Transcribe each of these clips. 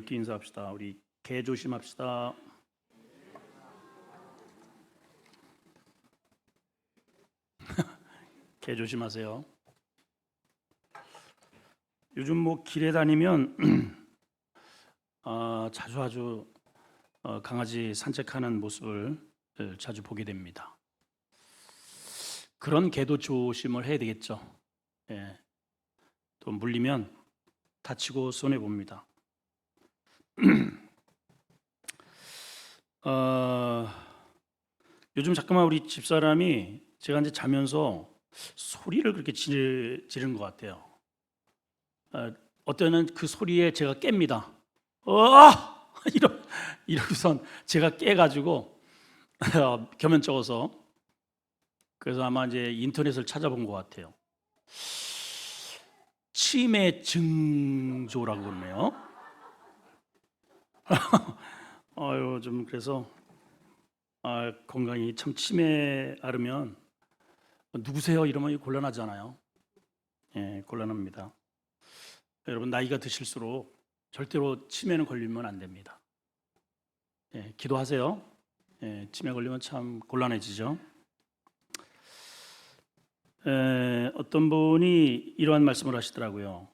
이렇게 인사합시다. 우리 개 조심합시다. 개 조심하세요. 요즘 뭐 길에 다니면 아주 강아지 산책하는 모습을 자주 보게 됩니다. 그런 개도 조심을 해야 되겠죠. 예. 또 물리면 다치고 손해 봅니다. 요즘 잠깐만 우리 집사람이 제가 이제 자면서 소리를 그렇게 지르는 것 같아요. 어때는 그 소리에 제가 깹니다. 이러고선 제가 깨가지고 겸연쩍어서 그래서 아마 이제 인터넷을 찾아본 것 같아요. 치매 증조라고 그러네요. 좀 그래서 건강이 참 치매 앓으면 누구세요? 이러면 곤란하잖아요. 예, 곤란합니다. 여러분 나이가 드실수록 절대로 치매는 걸리면 안 됩니다. 예, 기도하세요. 예, 치매 걸리면 참 곤란해지죠. 어떤 분이 이러한 말씀을 하시더라고요.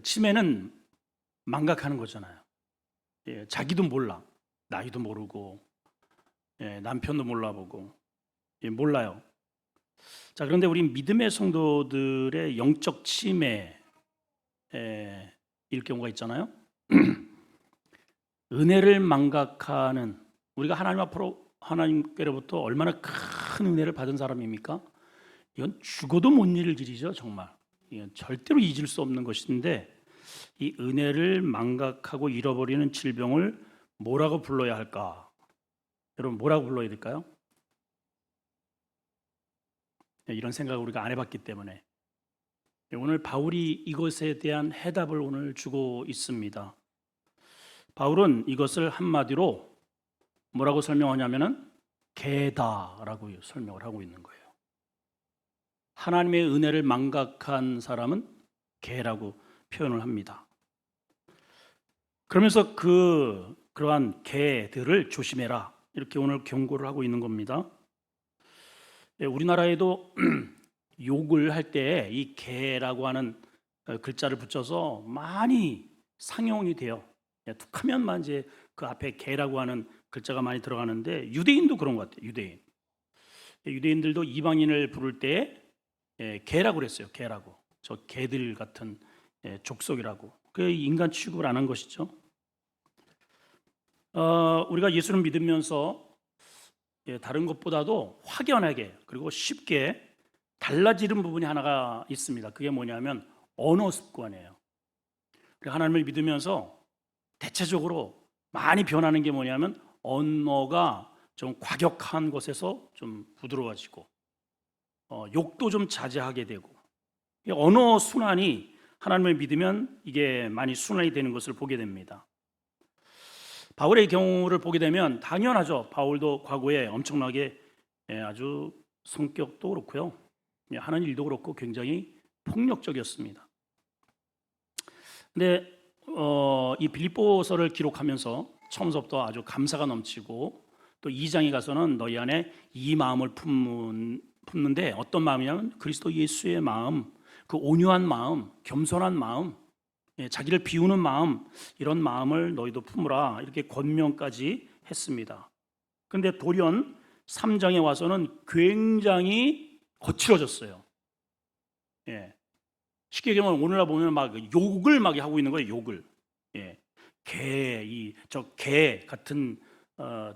치매는 망각하는 거잖아요. 예, 자기도 몰라, 나이도 모르고, 예, 남편도 몰라보고, 예, 몰라요. 자, 그런데 우리 믿음의 성도들의 영적 치매일 경우가 있잖아요. 은혜를 망각하는, 우리가 하나님 앞으로 하나님께로부터 얼마나 큰 은혜를 받은 사람입니까? 이건 죽어도 못 잊을 일이죠, 정말. 이건 절대로 잊을 수 없는 것인데 이 은혜를 망각하고 잃어버리는 질병을 뭐라고 불러야 할까? 여러분 뭐라고 불러야 될까요? 이런 생각을 우리가 안 해봤기 때문에 오늘 바울이 이것에 대한 해답을 오늘 주고 있습니다. 바울은 이것을 한마디로 뭐라고 설명하냐면은 개다라고 설명을 하고 있는 거예요. 하나님의 은혜를 망각한 사람은 개라고 표현을 합니다. 그러면서 그러한 개들을 조심해라 이렇게 오늘 경고를 하고 있는 겁니다. 우리나라에도 욕을 할 때 이 개라고 하는 글자를 붙여서 많이 상용이 돼요. 툭하면만 이제 그 앞에 개라고 하는 글자가 많이 들어가는데 유대인도 그런 것 같아요. 유대인들도 이방인을 부를 때 개라고 그랬어요. 개라고. 저 개들 같은 족속이라고. 그 인간 취급을 안 한 것이죠. 우리가 예수를 믿으면서 다른 것보다도 확연하게 그리고 쉽게 달라지는 부분이 하나가 있습니다. 그게 뭐냐면 언어 습관이에요. 하나님을 믿으면서 대체적으로 많이 변하는 게 뭐냐면 언어가 좀 과격한 것에서 좀 부드러워지고 욕도 좀 자제하게 되고 언어 순환이 하나님을 믿으면 이게 많이 순환이 되는 것을 보게 됩니다. 바울의 경우를 보게 되면 당연하죠. 바울도 과거에 엄청나게 아주 성격도 그렇고요. 하는 일도 그렇고 굉장히 폭력적이었습니다. 근데 이 빌립보서를 기록하면서 처음부터 아주 감사가 넘치고 또 2장에 가서는 너희 안에 이 마음을 품는데 어떤 마음이냐면 그리스도 예수의 마음, 그 온유한 마음, 겸손한 마음, 자기를 비우는 마음, 이런 마음을 너희도 품으라 이렇게 권면까지 했습니다. 그런데 돌연 3장에 와서는 굉장히 거칠어졌어요. 쉽게 얘기하면 오늘날 보면 막 욕을 막 하고 있는 거예요. 욕을. 개 같은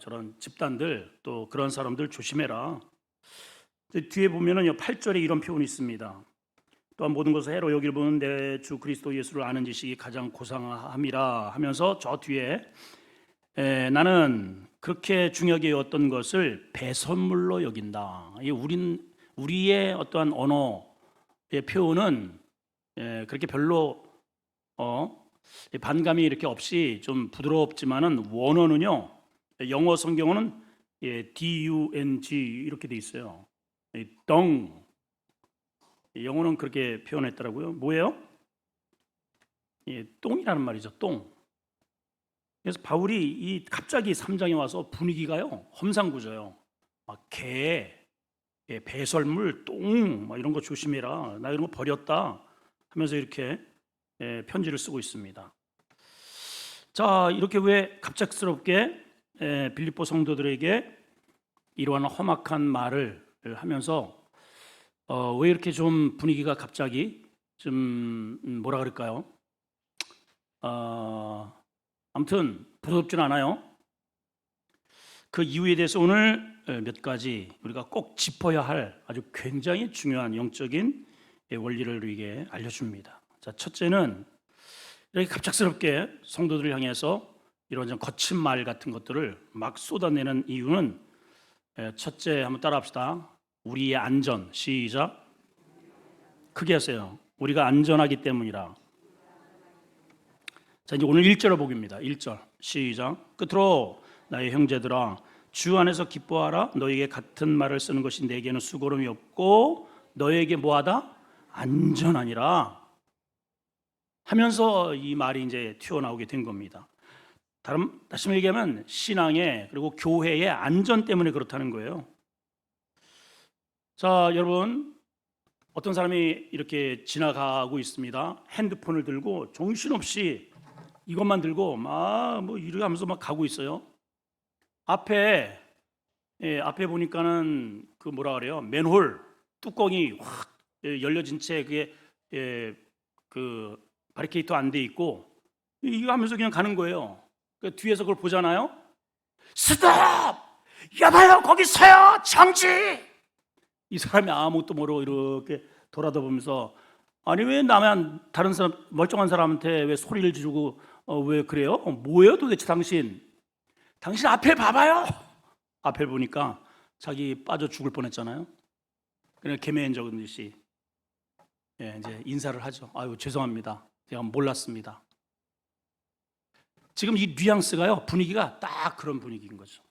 저런 집단들 또 그런 사람들 조심해라. 뒤에 보면은 8절에 이런 표현이 있습니다. 또한 모든 것을 해로 여길 보는 내 주 그리스도 예수를 아는 지식이 가장 고상함이라 하면서 저 뒤에 나는 그렇게 중요하게 여겼던 것을 배선물로 여긴다. 우리의 어떠한 언어의 표현은 그렇게 별로 반감이 이렇게 없이 좀 부드럽지만은 원어는요. 영어 성경어는 D-U-N-G 이렇게 돼 있어요. 덩. 영어는 그렇게 표현했더라고요. 뭐예요? 똥이라는 말이죠. 똥. 그래서 바울이 갑자기 3장에 와서 분위기가요 험상궂어요. 막 배설물, 똥 막 이런 거 조심해라. 나 이런 거 버렸다 하면서 이렇게 편지를 쓰고 있습니다. 자, 이렇게 왜 갑작스럽게 빌립보 성도들에게 이러한 험악한 말을 하면서 왜 이렇게 좀 분위기가 갑자기 좀 뭐라 그럴까요? 아무튼 부럽진 않아요. 그 이유에 대해서 오늘 몇 가지 우리가 꼭 짚어야 할 아주 굉장히 중요한 영적인 원리를 우리에게 알려줍니다. 자, 첫째는 이렇게 갑작스럽게 성도들을 향해서 이런 좀 거친 말 같은 것들을 막 쏟아내는 이유는 첫째 한번 따라합시다. 우리의 안전. 시작. 크게 하세요. 우리가 안전하기 때문이라. 자, 이제 오늘 1절을 보기입니다. 1절 시작. 끝으로 나의 형제들아 주 안에서 기뻐하라. 너에게 같은 말을 쓰는 것이 내게는 수고름이 없고 너에게 뭐하다? 안전하니라 하면서 이 말이 이제 튀어나오게 된 겁니다. 다시 얘기하면 신앙의 그리고 교회의 안전 때문에 그렇다는 거예요. 자, 여러분 어떤 사람이 이렇게 지나가고 있습니다. 핸드폰을 들고 정신없이 이것만 들고 막 뭐 이렇게 하면서 막 가고 있어요. 앞에 보니까는 그 뭐라 그래요? 맨홀 뚜껑이 확 열려진 채 그게 그 바리케이트 안 돼 있고 이거 하면서 그냥 가는 거예요. 그 뒤에서 그걸 보잖아요. 스톱! 여봐요, 거기 서요, 정지! 이 사람이 아무것도 모르고 이렇게 돌아다보면서 아니 왜 나만 다른 사람 멀쩡한 사람한테 왜 소리를 지르고 왜 그래요? 뭐예요 도대체 당신 앞에 봐봐요. 앞에 보니까 자기 빠져 죽을 뻔했잖아요. 그냥 개매인 적은듯이 이제 인사를 하죠. 아유 죄송합니다. 제가 몰랐습니다. 지금 이 뉘앙스가요 분위기가 딱 그런 분위기인 거죠.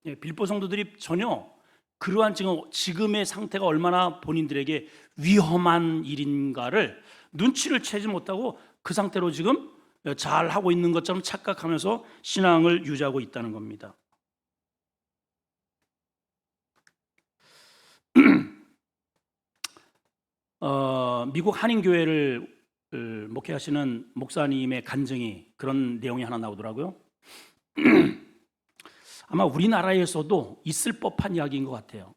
빌립보 성도들이 전혀 그러한 지금의 상태가 얼마나 본인들에게 위험한 일인가를 눈치를 채지 못하고 그 상태로 지금 잘 하고 있는 것처럼 착각하면서 신앙을 유지하고 있다는 겁니다. 미국 한인교회를 목회하시는 목사님의 간증이 그런 내용이 하나 나오더라고요. 아마 우리나라에서도 있을 법한 이야기인 것 같아요.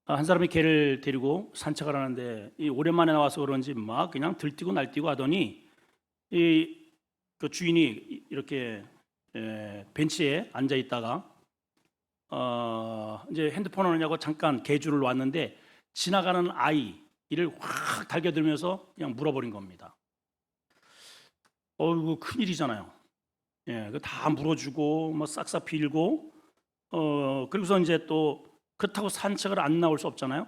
한 사람이 개를 데리고 산책을 하는데 오랜만에 나와서 그런지 막 그냥 들뛰고 날뛰고 하더니 그 주인이 이렇게 벤치에 앉아 있다가 이제 핸드폰 하느냐고 잠깐 개주를 놨는데 지나가는 아이를 확 달겨들면서 그냥 물어버린 겁니다. 이거 큰일이잖아요. 다 물어주고 뭐 싹싹 빌고 그리고서 이제 또 그렇다고 산책을 안 나올 수 없잖아요.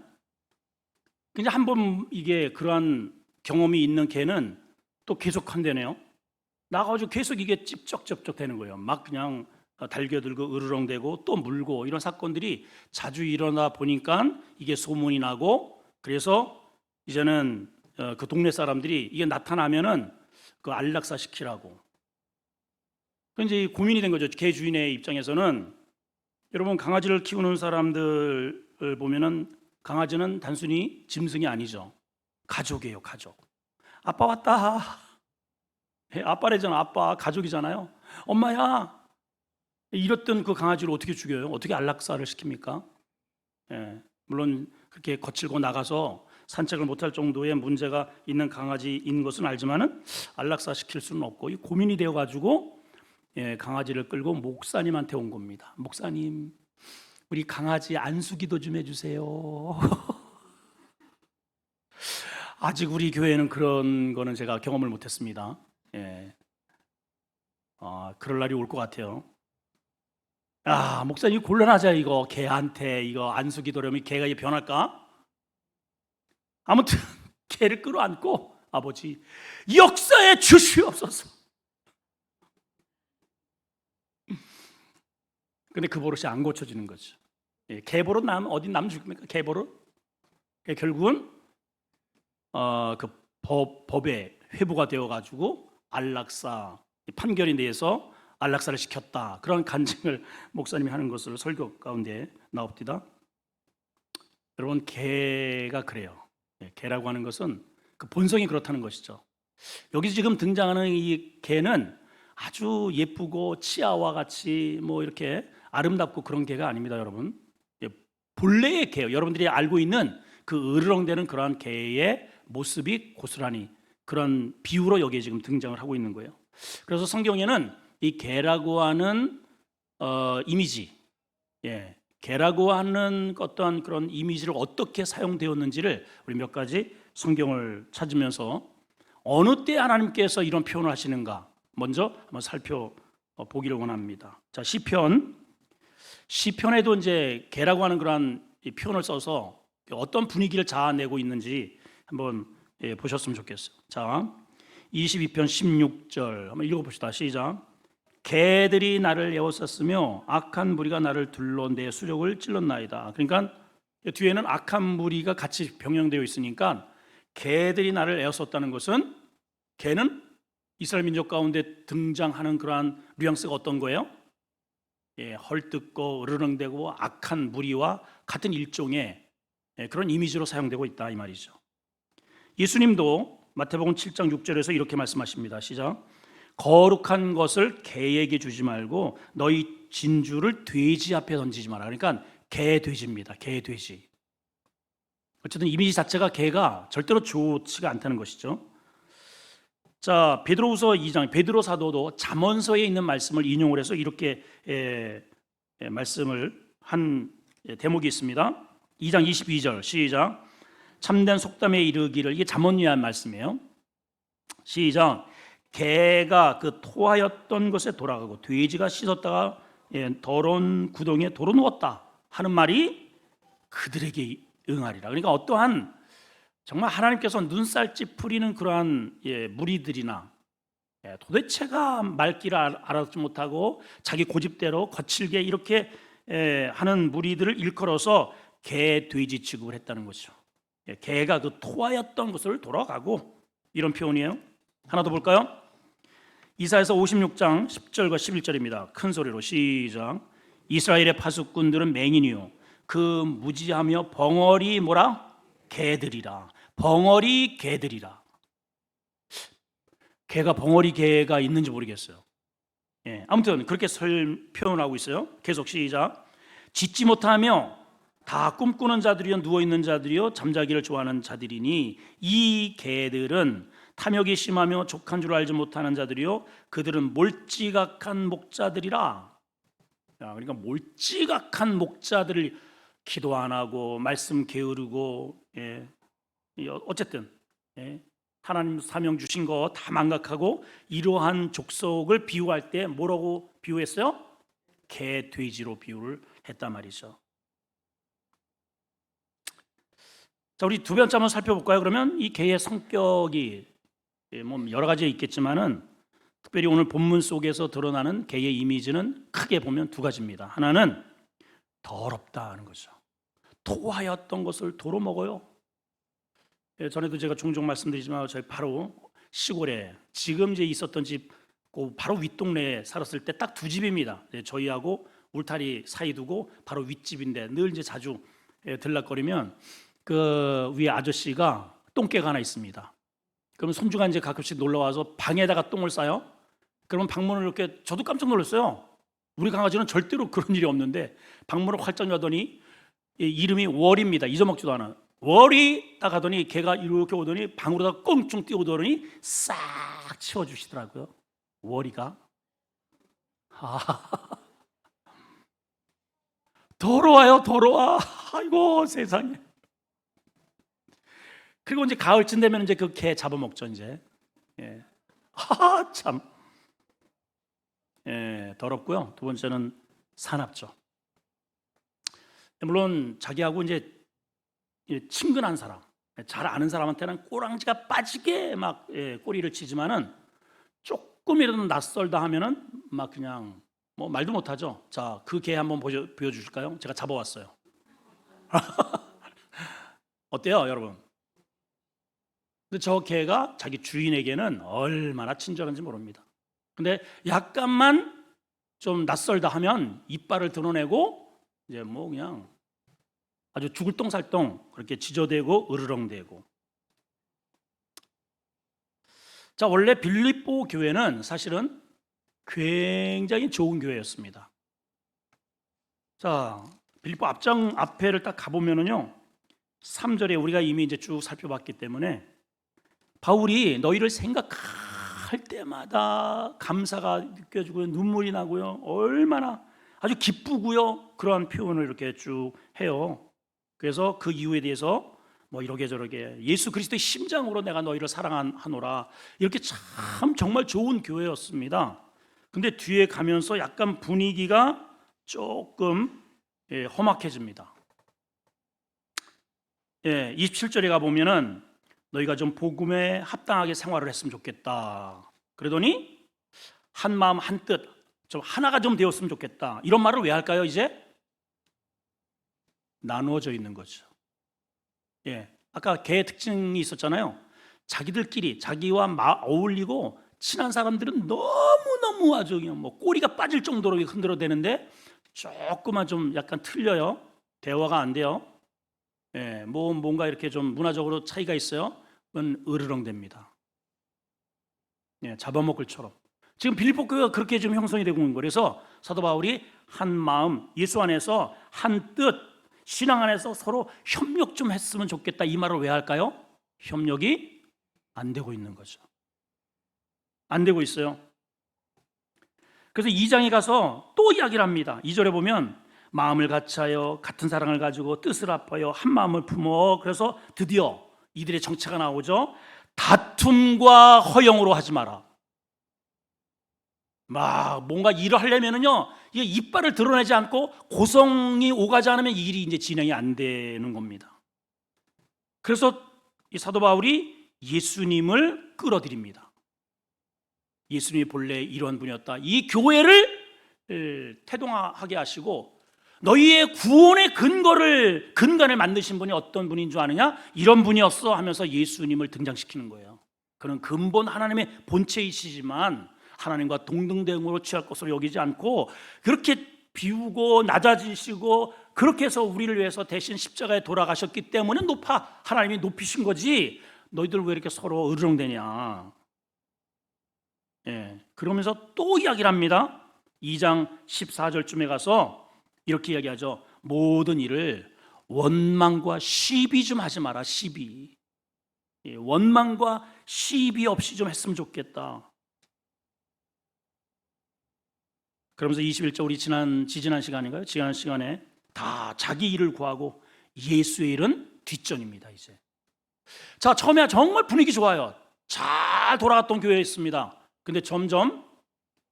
그냥 한번 이게 그러한 경험이 있는 개는 또 계속 한대네요. 나가가지고 계속 이게 찝쩍찝쩍 되는 거예요. 막 그냥 달겨들고 으르렁대고 또 물고 이런 사건들이 자주 일어나 보니까 이게 소문이 나고 그래서 이제는 그 동네 사람들이 이게 나타나면은 그 안락사 시키라고. 이제 고민이 된 거죠. 개 주인의 입장에서는 여러분 강아지를 키우는 사람들을 보면은 강아지는 단순히 짐승이 아니죠. 가족이에요, 가족. 아빠 왔다. 아빠래잖아, 아빠 가족이잖아요. 엄마야. 이랬던 그 강아지를 어떻게 죽여요? 어떻게 안락사를 시킵니까? 물론 그렇게 거칠고 나가서 산책을 못할 정도의 문제가 있는 강아지인 것은 알지만은 안락사 시킬 수는 없고 이 고민이 되어가지고 강아지를 끌고 목사님한테 온 겁니다. 목사님, 우리 강아지 안수기도 좀 해주세요. 아직 우리 교회는 그런 거는 제가 경험을 못했습니다. 그럴 날이 올 것 같아요. 목사님 곤란하죠 이거 개한테 이거 안수기도려면 개가 변할까? 아무튼 개를 끌어안고 아버지 역사에 주시옵소서. 근데 그 버릇이 안 고쳐지는 거죠. 개버릇 어디 남 죽입니까? 개버릇? 결국은 그 법에 회부가 되어가지고 안락사 판결에 대해서 안락사를 시켰다. 그런 간증을 목사님이 하는 것을 설교 가운데 나옵니다. 여러분, 개가 그래요. 개라고 하는 것은 그 본성이 그렇다는 것이죠. 여기 지금 등장하는 이 개는 아주 예쁘고 치아와 같이 뭐 이렇게 아름답고 그런 개가 아닙니다, 여러분. 본래의 개요. 여러분들이 알고 있는 그 으르렁대는 그러한 개의 모습이 고스란히 그런 비유로 여기에 지금 등장을 하고 있는 거예요. 그래서 성경에는 이 개라고 하는 이미지, 개라고 하는 어떤 그런 이미지를 어떻게 사용되었는지를 우리 몇 가지 성경을 찾으면서 어느 때 하나님께서 이런 표현을 하시는가 먼저 한번 살펴보기를 원합니다. 자, 시편에도 이제 개라고 하는 그런 표현을 써서 어떤 분위기를 자아내고 있는지 한번 보셨으면 좋겠어요. 자, 22편 16절 한번 읽어봅시다. 시작. 개들이 나를 에워쌌으며 악한 무리가 나를 둘러 내 수족을 찔렀나이다. 그러니까 뒤에는 악한 무리가 같이 병영되어 있으니까 개들이 나를 에워쌌다는 것은, 개는 이스라엘 민족 가운데 등장하는 그러한 뉘앙스가 어떤 거예요? 헐뜯고 으르렁대고 악한 무리와 같은 일종의 그런 이미지로 사용되고 있다 이 말이죠. 예수님도 마태복음 7장 6절에서 이렇게 말씀하십니다. 시작. 거룩한 것을 개에게 주지 말고 너희 진주를 돼지 앞에 던지지 마라. 그러니까 개 돼지입니다. 개 돼지. 어쨌든 이미지 자체가 개가 절대로 좋지가 않다는 것이죠. 자, 베드로후서 2장, 베드로 사도도 잠언서에 있는 말씀을 인용을 해서 이렇게 말씀을 한 대목이 있습니다. 2장 22절 시작. 참된 속담에 이르기를, 이게 잠언 위한 말씀이에요. 시작. 개가 그 토하였던 것에 돌아가고 돼지가 씻었다가 더러운 구덩이에 도로 누웠다 하는 말이 그들에게 응하리라. 그러니까 어떠한 정말 하나님께서 눈살 찌푸리는 그러한 무리들이나 도대체가 말귀를 알아듣지 못하고 자기 고집대로 거칠게 이렇게 하는 무리들을 일컬어서 개, 돼지 취급을 했다는 것이죠. 개가 그 토하였던 것을 돌아가고, 이런 표현이에요. 하나 더 볼까요? 이사야서 56장 10절과 11절입니다. 큰 소리로 시작. 이스라엘의 파수꾼들은 맹인이요 그 무지하며 벙어리 뭐라? 개들이라. 벙어리 개들이라. 개가 벙어리 개가 있는지 모르겠어요. 아무튼 그렇게 표현하고 있어요. 계속 시작. 짖지 못하며 다 꿈꾸는 자들이요 누워있는 자들이요 잠자기를 좋아하는 자들이니 이 개들은 탐욕이 심하며 족한 줄 알지 못하는 자들이요 그들은 몰지각한 목자들이라. 그러니까 몰지각한 목자들을 기도 안 하고 말씀 게으르고 어쨌든 하나님 사명 주신 거 다 망각하고 이러한 족속을 비유할 때 뭐라고 비유했어요? 개, 돼지로 비유를 했단 말이죠. 자, 우리 두 번째 한번 살펴볼까요? 그러면 이 개의 성격이 뭐 여러 가지 있겠지만은 특별히 오늘 본문 속에서 드러나는 개의 이미지는 크게 보면 두 가지입니다. 하나는 더럽다 하는 거죠. 토하였던 것을 도로 먹어요. 전에도 제가 종종 말씀드리지만 저희 바로 시골에 지금 이제 있었던 집 그 바로 윗동네에 살았을 때 딱 두 집입니다. 저희하고 울타리 사이 두고 바로 윗집인데 늘 이제 자주 들락거리면 그 위에 아저씨가 똥개가 하나 있습니다. 그러면 손주가 이제 가끔씩 놀러 와서 방에다가 똥을 싸요. 그러면 방문을 이렇게, 저도 깜짝 놀랐어요. 우리 강아지는 절대로 그런 일이 없는데 방문을 활짝 여더니 이름이 월입니다. 잊어먹지도 않아. 월이 딱 하더니 걔가 이렇게 오더니 방으로다 꽁충 뛰어오더니 싹 치워주시더라고요. 월이가. 더러워요, 더러워. 아이고 세상에. 그리고 이제 가을쯤 되면 이제 그 개 잡아먹죠 이제. 참. 더럽고요. 두 번째는 사납죠. 물론 자기하고 이제 친근한 사람, 잘 아는 사람한테는 꼬랑지가 빠지게 막 꼬리를 치지만은 조금이라도 낯설다 하면은 막 그냥 뭐 말도 못하죠. 자, 그 개 한번 보여주실까요? 제가 잡아왔어요. 어때요, 여러분? 근데 저 개가 자기 주인에게는 얼마나 친절한지 모릅니다. 근데 약간만 좀 낯설다 하면 이빨을 드러내고 이제 뭐 그냥 아주 죽을 똥살똥 그렇게 지저대고 으르렁대고. 자, 원래 빌립보 교회는 사실은 굉장히 좋은 교회였습니다. 자, 빌립보 앞장 앞에를 딱 가보면은요, 3절에 우리가 이미 이제 쭉 살펴봤기 때문에 바울이 너희를 생각할 때마다 감사가 느껴지고요, 눈물이 나고요, 얼마나 아주 기쁘고요, 그러한 표현을 이렇게 쭉 해요. 그래서 그 이유에 대해서 뭐 이러게 저러게 예수 그리스도의 심장으로 내가 너희를 사랑하노라, 이렇게 참 정말 좋은 교회였습니다. 근데 뒤에 가면서 약간 분위기가 조금 험악해집니다. 27절에 가보면은 너희가 좀 복음에 합당하게 생활을 했으면 좋겠다. 그러더니 한 마음 한 뜻, 좀 하나가 좀 되었으면 좋겠다. 이런 말을 왜 할까요? 이제 나누어져 있는 거죠. 아까 개의 특징이 있었잖아요. 자기들끼리 자기와 어울리고 친한 사람들은 너무너무 아주 그냥 뭐 꼬리가 빠질 정도로 흔들어대는데 조금만 좀 약간 틀려요. 대화가 안 돼요. 뭔가 이렇게 좀 문화적으로 차이가 있어요. 그건 으르렁댑니다. 잡아먹을처럼. 지금 빌립보 교회가 그렇게 좀 형성이 되고 있는 거예요. 그래서 사도 바울이 한 마음, 예수 안에서 한 뜻, 신앙 안에서 서로 협력 좀 했으면 좋겠다, 이 말을 왜 할까요? 협력이 안 되고 있는 거죠. 안 되고 있어요. 그래서 2장에 가서 또 이야기를 합니다. 2절에 보면 마음을 같이하여 같은 사랑을 가지고 뜻을 합하여 한 마음을 품어. 그래서 드디어 이들의 정체가 나오죠. 다툼과 허영으로 하지 마라. 뭔가 일을 하려면은요, 이게 이빨을 드러내지 않고 고성이 오가지 않으면 이 일이 이제 진행이 안 되는 겁니다. 그래서 이 사도 바울이 예수님을 끌어들입니다. 예수님이 본래 이런 분이었다. 이 교회를 태동하게 하시고 너희의 구원의 근간을 만드신 분이 어떤 분인 줄 아느냐? 이런 분이었어 하면서 예수님을 등장시키는 거예요. 그는 근본 하나님의 본체이시지만 하나님과 동등대응으로 취할 것으로 여기지 않고 그렇게 비우고 낮아지시고 그렇게 해서 우리를 위해서 대신 십자가에 돌아가셨기 때문에 하나님이 높이신 거지, 너희들 왜 이렇게 서로 으르렁대냐. 그러면서 또 이야기를 합니다. 2장 14절쯤에 가서 이렇게 이야기하죠. 모든 일을 원망과 시비 좀 하지 마라. 시비. 원망과 시비 없이 좀 했으면 좋겠다. 그러면서 21절, 우리 지지난 시간인가요? 지난 시간에 다 자기 일을 구하고 예수의 일은 뒷전입니다. 이제 자, 처음에 정말 분위기 좋아요. 잘 돌아갔던 교회였습니다. 근데 점점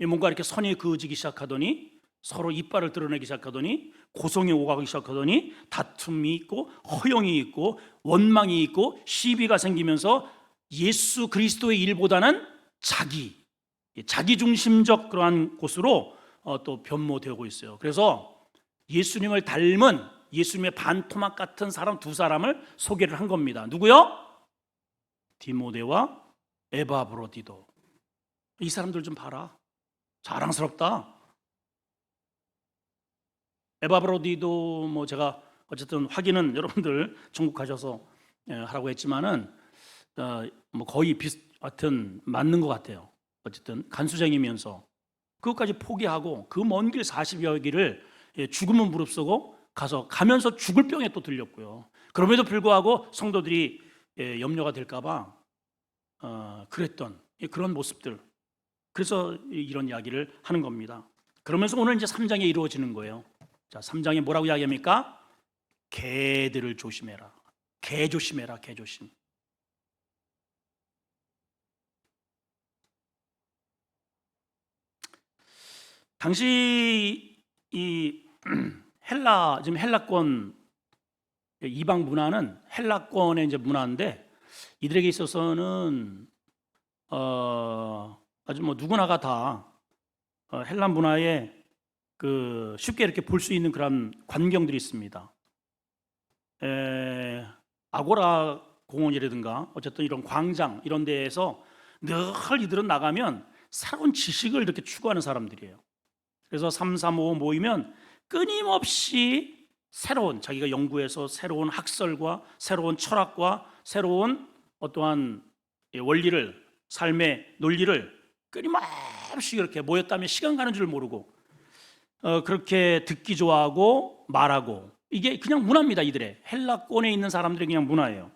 뭔가 이렇게 선이 그어지기 시작하더니 서로 이빨을 드러내기 시작하더니 고성이 오가기 시작하더니 다툼이 있고 허영이 있고 원망이 있고 시비가 생기면서 예수 그리스도의 일보다는 자기중심적 그러한 곳으로 또 변모되고 있어요. 그래서 예수님을 닮은 예수님의 반토막 같은 사람 두 사람을 소개를 한 겁니다. 누구요? 디모데와 에바브로디도. 이 사람들 좀 봐라. 자랑스럽다. 에바브로디도 뭐 제가 어쨌든 확인은 여러분들 전국 가셔서 하라고 했지만은 뭐 거의 비슷한 맞는 것 같아요. 어쨌든 간수쟁이면서 그것까지 포기하고 그 먼 길 40여 길을 죽음은 무릅쓰고 가면서 죽을 병에 또 들렸고요. 그럼에도 불구하고 성도들이 염려가 될까봐 그랬던 그런 모습들. 그래서 이런 이야기를 하는 겁니다. 그러면서 오늘 이제 3장에 이루어지는 거예요. 자, 3장에 뭐라고 이야기합니까? 개들을 조심해라. 개 조심해라. 개 조심. 당시 이 지금 헬라권 이방 문화는 헬라권의 이제 문화인데 이들에게 있어서는 아주 뭐 누구나가 다 헬라 문화에 쉽게 이렇게 볼 수 있는 그런 광경들이 있습니다. 아고라 공원이라든가 어쨌든 이런 광장 이런 데에서 늘 이들은 나가면 새로운 지식을 이렇게 추구하는 사람들이에요. 그래서 3, 3, 5 모이면 끊임없이 새로운, 자기가 연구해서 새로운 학설과 새로운 철학과 새로운 어떠한 원리를, 삶의 논리를 끊임없이 이렇게 모였다면 시간 가는 줄 모르고 그렇게 듣기 좋아하고 말하고, 이게 그냥 문화입니다. 이들의 헬라권에 있는 사람들의 그냥 문화예요.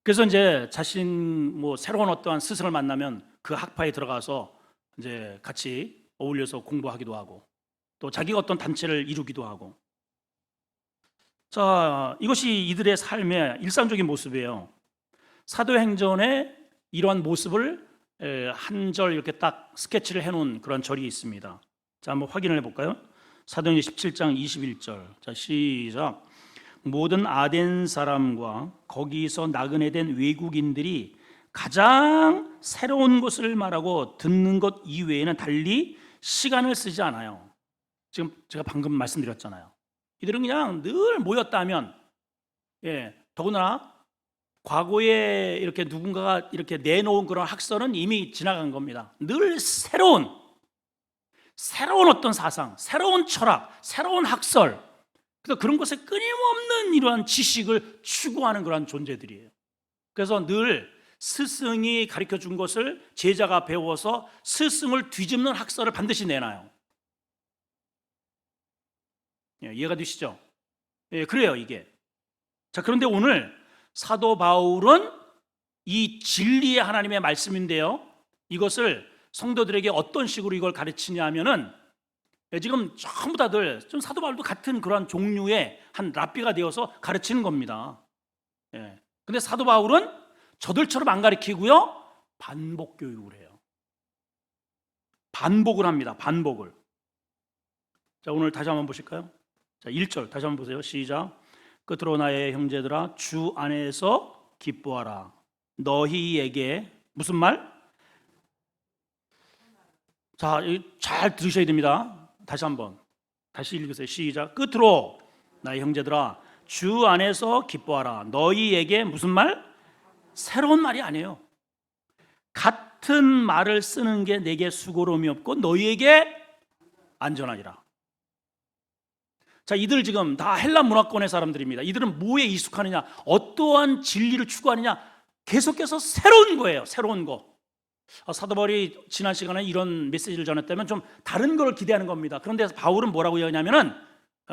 그래서 이제 자신 새로운 어떠한 스승을 만나면 그 학파에 들어가서 이제 같이 어울려서 공부하기도 하고, 또 자기가 어떤 단체를 이루기도 하고. 자, 이것이 이들의 삶의 일상적인 모습이에요. 사도행전에 이러한 모습을 한 절 이렇게 딱 스케치를 해놓은 그런 절이 있습니다. 자, 한번 확인을 해볼까요? 사도행전 17장 21절. 자, 시작. 모든 아덴 사람과 거기서 나그네 된 외국인들이 가장 새로운 것을 말하고 듣는 것 이외에는 달리 시간을 쓰지 않아요. 지금 제가 방금 말씀드렸잖아요. 이들은 그냥 늘 모였다면, 더구나 과거에 이렇게 누군가가 이렇게 내놓은 그런 학설은 이미 지나간 겁니다. 늘 새로운 어떤 사상, 새로운 철학, 새로운 학설, 그래서 그런 것에 끊임없는 이러한 지식을 추구하는 그러한 존재들이에요. 그래서 늘 스승이 가르쳐 준 것을 제자가 배워서 스승을 뒤집는 학설을 반드시 내놔요. 이해가 되시죠? 그래요, 이게. 자, 그런데 오늘 사도 바울은 이 진리의 하나님의 말씀인데요, 이것을 성도들에게 어떤 식으로 이걸 가르치냐 하면은, 지금 전부 다들 좀 사도 바울도 같은 그런 종류의 한 랍비가 되어서 가르치는 겁니다. 근데 사도 바울은 저들처럼 안 가르치고요, 반복 교육을 해요. 반복을 합니다. 반복을. 자, 오늘 다시 한번 보실까요? 자, 1절 다시 한번 보세요. 시작. 끝으로 나의 형제들아, 주 안에서 기뻐하라. 너희에게 무슨 말? 자, 잘 들으셔야 됩니다. 다시 한번 다시 읽으세요. 시작. 끝으로 나의 형제들아, 주 안에서 기뻐하라. 너희에게 무슨 말? 새로운 말이 아니에요. 같은 말을 쓰는 게 내게 수고로움이 없고 너희에게 안전하니라. 자, 이들 지금 다 헬라 문화권의 사람들입니다. 이들은 뭐에 익숙하느냐, 어떠한 진리를 추구하느냐, 계속해서 새로운 거예요. 새로운 거. 사도 바울이 지난 시간에 이런 메시지를 전했다면 좀 다른 걸 기대하는 겁니다. 그런데 바울은 뭐라고 얘기하냐면은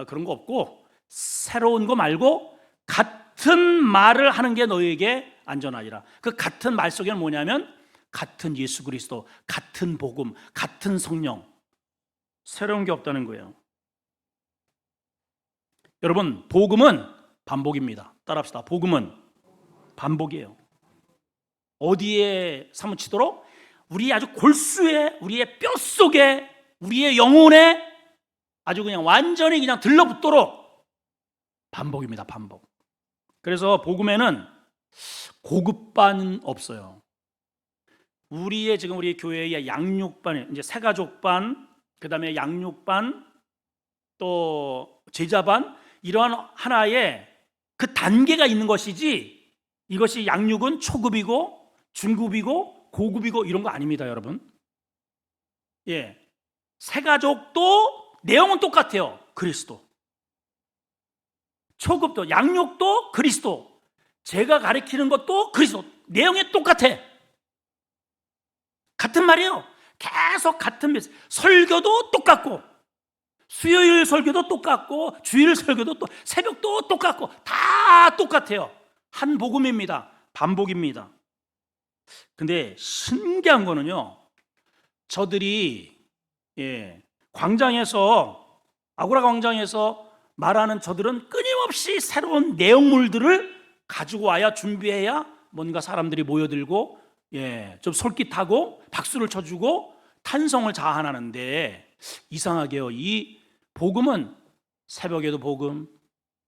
그런 거 없고 새로운 거 말고 같은 말을 하는 게 너희에게 안전하리라. 그 같은 말 속에는 뭐냐면 같은 예수 그리스도, 같은 복음, 같은 성령, 새로운 게 없다는 거예요. 여러분, 복음은 반복입니다. 따라합시다. 복음은 반복이에요. 어디에 사무치도록? 우리 아주 골수에, 우리의 뼛속에, 우리의 영혼에 아주 그냥 완전히 그냥 들러붙도록 반복입니다. 반복. 그래서 복음에는 고급반은 없어요. 지금 우리 교회의 양육반, 이제 새가족반, 그 다음에 양육반, 또 제자반, 이러한 하나의 그 단계가 있는 것이지, 이것이 양육은 초급이고 중급이고 고급이고 이런 거 아닙니다, 여러분. 새가족도 내용은 똑같아요. 그리스도. 초급도, 양육도 그리스도. 제가 가르치는 것도 그리스도. 내용이 똑같아. 같은 말이에요. 계속 같은 메시지. 설교도 똑같고, 수요일 설교도 똑같고, 주일 설교도 새벽도 똑같고, 다 똑같아요. 한 복음입니다. 반복입니다. 근데 신기한 거는요, 저들이 광장에서, 아고라 광장에서 말하는 저들은 끊임없이 새로운 내용물들을 가지고 와야, 준비해야 뭔가 사람들이 모여들고 좀 솔깃하고 박수를 쳐주고 탄성을 자아내는데, 이상하게요, 이 복음은 새벽에도 복음,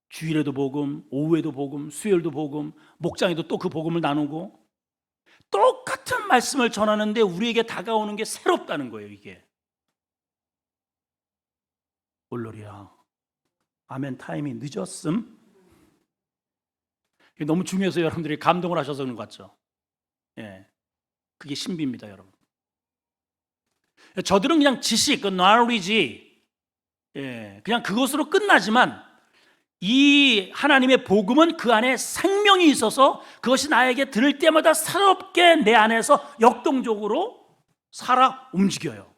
주일에도 복음, 오후에도 복음, 수요일도 복음, 목장에도 또 그 복음을 나누고 똑같은 말씀을 전하는데 우리에게 다가오는 게 새롭다는 거예요. 이게 올로리야, 아멘. 타임이 늦었음. 이게 너무 중요해서 여러분들이 감동을 하셔서 그런 것 같죠. 그게 신비입니다, 여러분. 저들은 그냥 지식, knowledge, 그냥 그것으로 끝나지만 이 하나님의 복음은 그 안에 생명이 있어서 그것이 나에게 들을 때마다 새롭게 내 안에서 역동적으로 살아 움직여요.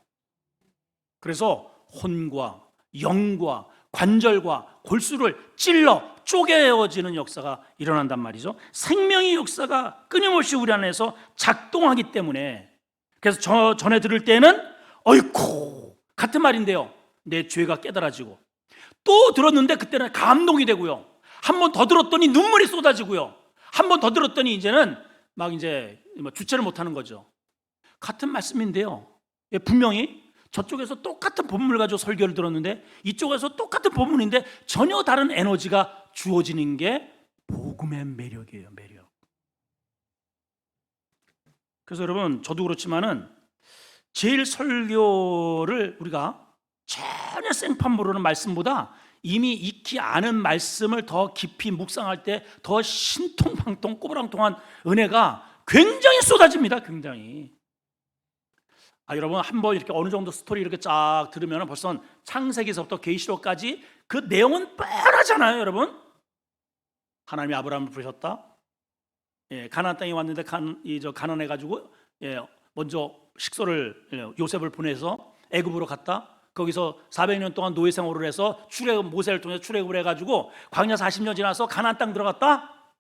그래서 혼과 영과 관절과 골수를 찔러 쪼개어지는 역사가 일어난단 말이죠. 생명의 역사가 끊임없이 우리 안에서 작동하기 때문에, 그래서 전에 들을 때는 어이쿠 같은 말인데요, 내 죄가 깨달아지고, 또 들었는데 그때는 감동이 되고요, 한 번 더 들었더니 눈물이 쏟아지고요, 한 번 더 들었더니 이제는 막 이제 주체를 못하는 거죠. 같은 말씀인데요, 분명히 저쪽에서 똑같은 본문을 가지고 설교를 들었는데 이쪽에서 똑같은 본문인데 전혀 다른 에너지가 주어지는 게 복음의 매력이에요, 매력. 그래서 여러분, 저도 그렇지만은 제일 설교를 우리가 전혀 생판 모르는 말씀보다 이미 익히 아는 말씀을 더 깊이 묵상할 때 더 신통방통 꼬부랑통한 은혜가 굉장히 쏟아집니다. 굉장히. 여러분, 한번 이렇게 어느 정도 스토리 이렇게 쫙 들으면 벌써 창세기서부터 계시록까지 그 내용은 뻔하잖아요, 여러분. 하나님이 아브라함을 부르셨다. 가나안 땅에 왔는데 가난해 가지고 먼저 식소를 요셉을 보내서 애굽으로 갔다. 거기서 400년 동안 노예 생활을 해서 모세를 통해서 출애굽을 해가지고 광야 40년 지나서 가나안 땅 들어갔다.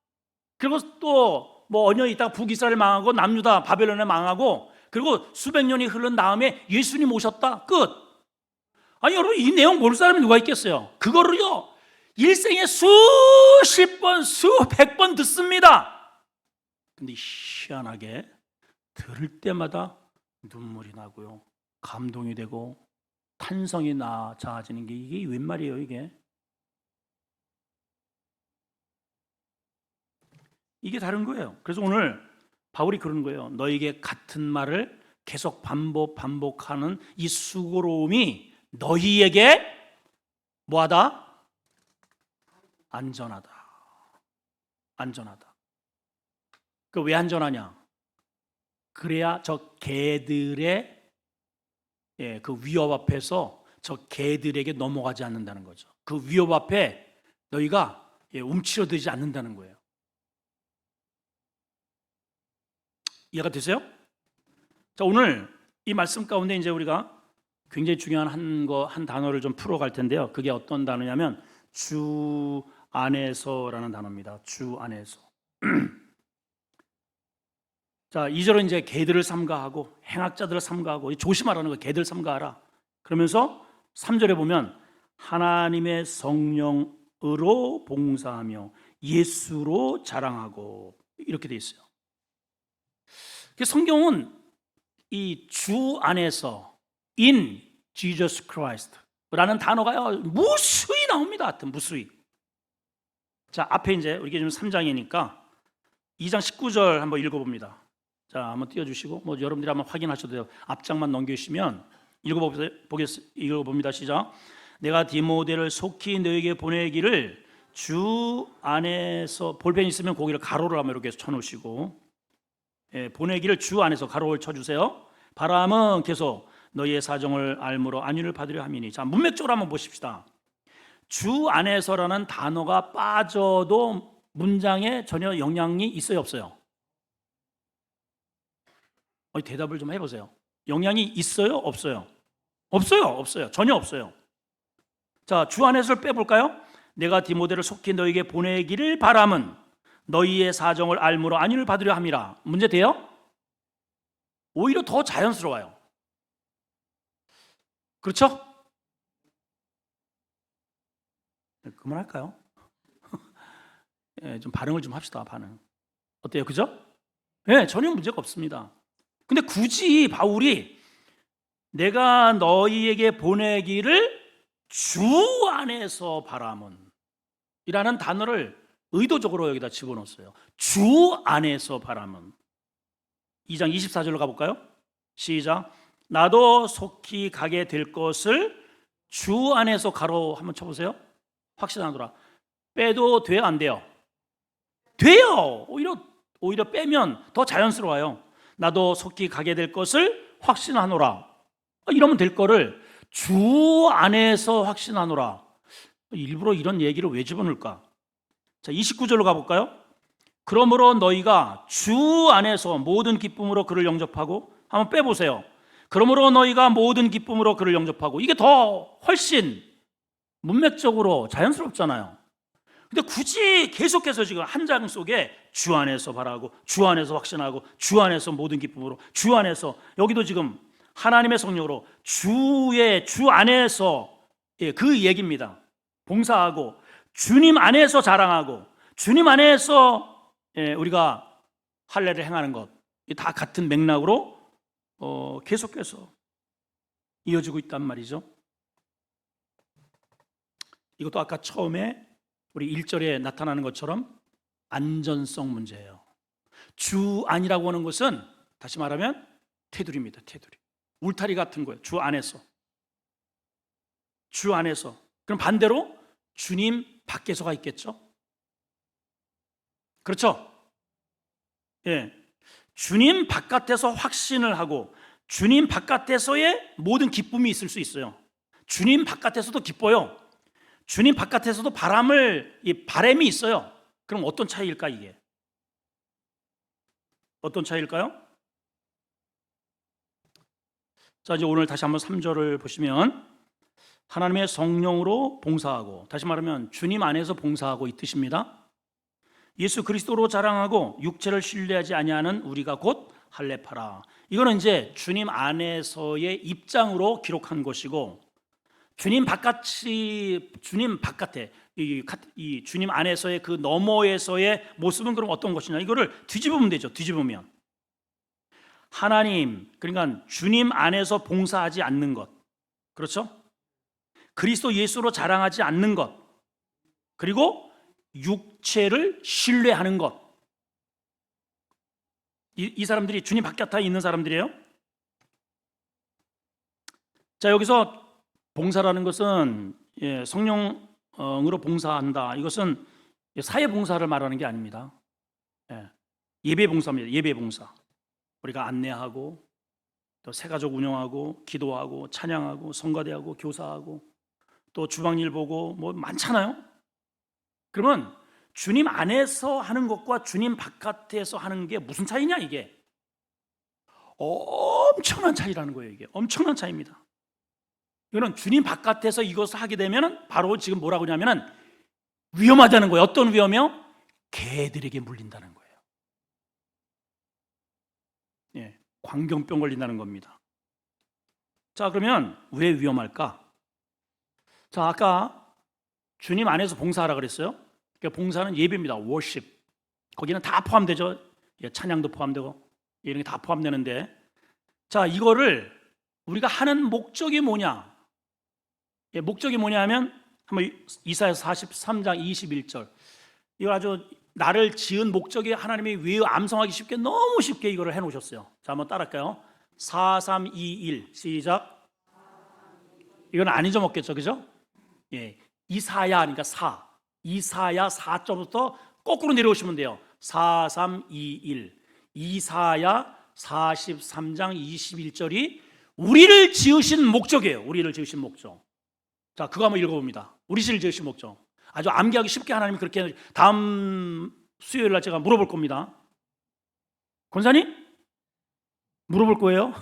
그리고 또 뭐 언년이 있다가 북이스라엘 망하고 남유다 바벨론에 망하고, 그리고 수백 년이 흐른 다음에 예수님 오셨다. 끝. 아니 여러분, 이 내용 모르는 사람이 누가 있겠어요? 그거를요 일생에 수십 번 수백 번 듣습니다. 근데 희한하게 들을 때마다 눈물이 나고요, 감동이 되고 탄성이 낮아지는 게 이게 웬 말이에요, 이게 다른 거예요. 그래서 오늘 바울이 그러는 거예요. 너에게 같은 말을 계속 반복하는 이 수고로움이 너희에게 뭐하다? 안전하다. 그 왜 안전하냐? 그래야 저 개들의 그 위협 앞에서 저 개들에게 넘어가지 않는다는 거죠. 그 위협 앞에 너희가 움츠러들지 않는다는 거예요. 이해가 되세요? 자, 오늘 이 말씀 가운데 이제 우리가 굉장히 중요한 한 단어를 좀 풀어갈 텐데요. 그게 어떤 단어냐면 주 안에서라는 단어입니다. 주 안에서. 자, 2절은 이제 개들을 삼가하고 행악자들을 삼가하고, 조심하라는 거, 개들 삼가하라. 그러면서 3절에 보면 하나님의 성령으로 봉사하며 예수로 자랑하고, 이렇게 돼 있어요. 성경은 이 주 안에서 in Jesus Christ라는 단어가요 무수히 나옵니다. 하여튼 무수히. 자, 앞에 이제 우리가 지금 3장이니까 2장 19절 한번 읽어봅니다. 자, 한번 띄워주시고 여러분들이 한번 확인하셔도 돼요. 앞장만 넘기시면 읽어봅니다. 시작. 내가 디모데를 속히 너에게 보내기를 주 안에서, 볼펜 있으면 거기를 가로를 한번 이렇게 쳐놓으시고, 보내기를 주 안에서 가로를 쳐주세요. 바람은 계속 너희의 사정을 알므로 안위를 받으려 함이니. 자, 문맥적으로 한번 보십시다. 주 안에서라는 단어가 빠져도 문장에 전혀 영향이 있어요, 없어요? 대답을 좀 해보세요. 영향이 있어요, 없어요? 없어요. 전혀 없어요. 자, 주 안에서를 빼볼까요? 내가 디모데를 속히 너에게 보내기를 바람은 너희의 사정을 알므로 안위를 받으려 함이라. 문제 돼요? 오히려 더 자연스러워요. 그렇죠? 그만할까요? 좀 반응을 좀 합시다. 반응. 어때요? 그죠? 전혀 문제가 없습니다. 근데 굳이 바울이 내가 너희에게 보내기를 주 안에서 바람은 이라는 단어를 의도적으로 여기다 집어넣었어요. 주 안에서 바람은. 2장 24절로 가볼까요? 시작. 나도 속히 가게 될 것을 주 안에서 가로 한번 쳐보세요. 확실하더라. 빼도 돼요, 안 돼요? 돼요. 오히려 빼면 더 자연스러워요. 나도 속히 가게 될 것을 확신하노라. 이러면 될 거를 주 안에서 확신하노라. 일부러 이런 얘기를 왜 집어넣을까? 자, 29절로 가볼까요? 그러므로 너희가 주 안에서 모든 기쁨으로 그를 영접하고, 한번 빼보세요. 그러므로 너희가 모든 기쁨으로 그를 영접하고, 이게 더 훨씬 문맥적으로 자연스럽잖아요. 근데 굳이 계속해서 지금 한 장 속에 주 안에서 바라고, 주 안에서 확신하고, 주 안에서 모든 기쁨으로, 주 안에서, 여기도 지금 하나님의 성령으로 주 안에서, 그 얘기입니다. 봉사하고 주님 안에서 자랑하고 주님 안에서 우리가 할례를 행하는 것, 다 같은 맥락으로 계속해서 이어지고 있단 말이죠. 이것도 아까 처음에 우리 1절에 나타나는 것처럼 안전성 문제예요. 주 안이라고 하는 것은 다시 말하면 테두리입니다. 테두리, 울타리 같은 거예요. 주 안에서. 주 안에서. 그럼 반대로 주님 밖에서가 있겠죠? 그렇죠? 예. 주님 바깥에서 확신을 하고 주님 바깥에서의 모든 기쁨이 있을 수 있어요. 주님 바깥에서도 기뻐요. 주님 바깥에서도 바람이 있어요. 그럼 어떤 차이일까, 이게? 어떤 차이일까요? 자, 이제 오늘 다시 한번 3절을 보시면 하나님의 성령으로 봉사하고, 다시 말하면 주님 안에서 봉사하고 이 뜻입니다. 예수 그리스도로 자랑하고 육체를 신뢰하지 아니하는 우리가 곧 할례파라. 이거는 이제 주님 안에서의 입장으로 기록한 것이고, 주님 바깥에 이 주님 안에서의 그 너머에서의 모습은 그럼 어떤 것이냐? 이거를 뒤집으면 되죠. 뒤집으면 하나님, 그러니까 주님 안에서 봉사하지 않는 것, 그렇죠? 그리스도 예수로 자랑하지 않는 것, 그리고 육체를 신뢰하는 것. 이 사람들이 주님 바깥에 있는 사람들이에요. 자, 여기서 봉사라는 것은 성령으로 봉사한다, 이것은 사회 봉사를 말하는 게 아닙니다. 예배 봉사입니다. 예배 봉사. 우리가 안내하고 또 새가족 운영하고 기도하고 찬양하고 성가대하고 교사하고 또 주방일 보고 뭐 많잖아요. 그러면 주님 안에서 하는 것과 주님 바깥에서 하는 게 무슨 차이냐? 이게 엄청난 차이라는 거예요. 이게 엄청난 차이입니다. 이거는 주님 바깥에서 이것을 하게 되면 바로 지금 뭐라고 하냐면은 위험하다는 거예요. 어떤 위험이요? 개들에게 물린다는 거예요. 광경병 걸린다는 겁니다. 자, 그러면 왜 위험할까? 자, 아까 주님 안에서 봉사하라 그랬어요. 그러니까 봉사는 예배입니다. worship. 거기는 다 포함되죠. 찬양도 포함되고 이런 게 다 포함되는데, 자, 이거를 우리가 하는 목적이 뭐냐? 목적이 뭐냐 하면 한번 이사야서 43장 21절, 이거 아주 나를 지은 목적이 하나님이 왜 암송하기 쉽게, 너무 쉽게 이거를 해놓으셨어요. 자, 한번 따라할까요? 4321 시작. 이건 안 잊어먹겠죠, 그죠? 이사야, 그러니까 이사야 4절부터 거꾸로 내려오시면 돼요. 4321 이사야 43장 21절이 우리를 지으신 목적이에요. 우리를 지으신 목적. 자, 그거 한번 읽어봅니다. 우리를 지으신 목적. 아주 암기하기 쉽게 하나님이 그렇게, 다음 수요일 날 제가 물어볼 겁니다. 권사님? 물어볼 거예요.